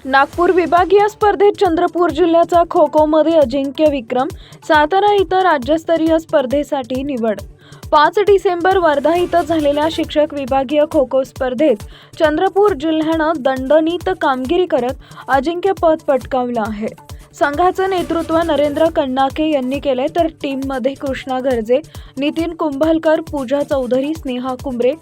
नागपूर विभागीय स्पर्धेत चंद्रपूर जिल्ह्याचा खो खो मध्ये अजिंक्य विक्रम, सातारा इथं राज्यस्तरीय स्पर्धेसाठी निवड। 5 डिसेंबर वर्धा इथं झालेल्या शिक्षक विभागीय खो खो स्पर्धेत चंद्रपूर जिल्ह्यानं दणदणीत कामगिरी करत अजिंक्यपद पटकावलं आहे। संघाचं नेतृत्व नरेंद्र कन्नाके यांनी केले, तर टीममध्ये कृष्णा गर्जे, नितीन कुंभलकर, पूजा चौधरी, स्नेहा कुंबरे,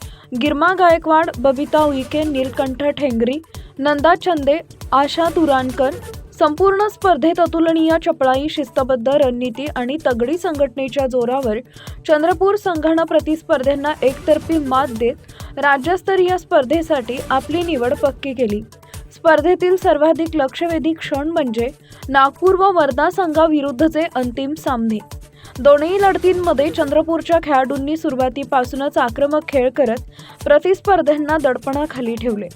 गिरमा गायकवाड, बबिता उईके, नीलकंठ ठेंगरी, नंदा चंदे, आशा तुरानकर। संपूर्ण स्पर्धेत अतुलनीय चपळाई, शिस्तबद्ध रणनीती आणि तगडी संघटनेच्या जोरावर चंद्रपूर संघानं प्रतिस्पर्ध्यांना एकतर्फी मात देत राज्यस्तरीय स्पर्धेसाठी आपली निवड पक्की केली। स्पर्धेतील सर्वाधिक लक्षवेधी क्षण म्हणजे नागपूर व वर्धा संघाविरुद्धचे अंतिम सामने। दोन्ही लढतींमध्ये चंद्रपूरच्या खेळाडूंनी सुरुवातीपासूनच आक्रमक खेळ करत प्रतिस्पर्ध्यांना दडपणाखाली ठेवले।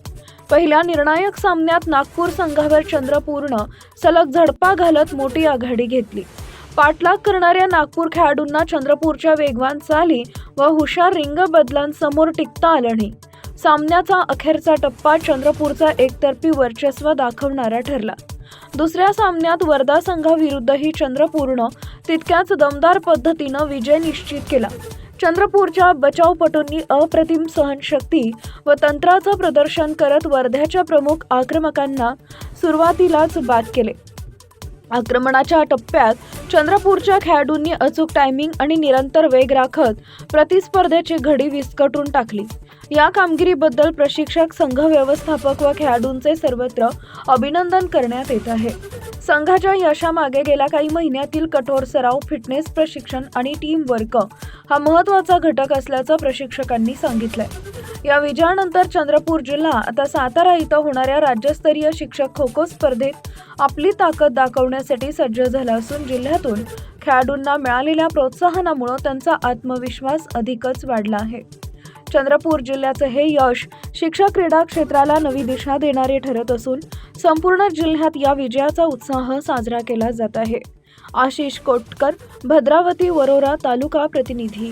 पहिल्या निर्णायक सामन्यात नागपूर संघावर चंद्रपूरनं सलग झडपा घालत मोठी आघाडी घेतली। पाठलाग करणाऱ्या नागपूर खेळाडूंना चंद्रपूरच्या वेगवान चाली व हुशार रिंग बदलांसमोर टिकता आलं नाही। सामन्याचा अखेरचा टप्पा चंद्रपूरचा एकतर्फी वर्चस्व दाखवणारा ठरला। दुसऱ्या सामन्यात वर्धा संघाविरुद्धही चंद्रपूरनं तितक्याच दमदार पद्धतीनं विजय निश्चित केला। चंद्रपूरच्या बचावपटूंनी अप्रतिम सहनशक्ती व तंत्राचं प्रदर्शन करत वर्ध्याच्या प्रमुख आक्रमकांना सुरुवातीलाच बाद केले। आक्रमणाच्या टप्प्यात चंद्रपूरच्या खेळाडूंनी अचूक टायमिंग आणि निरंतर वेग राखत प्रतिस्पर्धेची घडी विस्कटून टाकली। या कामगिरीबद्दल प्रशिक्षक, संघ व्यवस्थापक व खेळाडूंचे सर्वत्र अभिनंदन करण्यात येत आहे। संघाच्या यशामागे गेल्या काही महिन्यातील कठोर सराव, फिटनेस प्रशिक्षण आणि टीम वर्क हा महत्त्वाचा घटक असल्याचं प्रशिक्षकांनी सांगितलंय। या विजयानंतर चंद्रपूर जिल्हा आता सातारा इथं होणाऱ्या राज्यस्तरीय शिक्षक खो खो स्पर्धेत आपली ताकद दाखवण्यासाठी सज्ज झाला असून जिल्ह्यातून खेळाडूंना मिळालेल्या प्रोत्साहनामुळे त्यांचा आत्मविश्वास अधिकच वाढला आहे। चंद्रपूर जिल्ह्याचं हे यश शिक्षक क्रीडा क्षेत्राला नवी दिशा देणारे ठरत असून संपूर्ण जिल्ह्यात या विजयाचा उत्साह साजरा केला जात आहे। आशिष कोटकर, भद्रावती वरोरा तालुका प्रतिनिधी।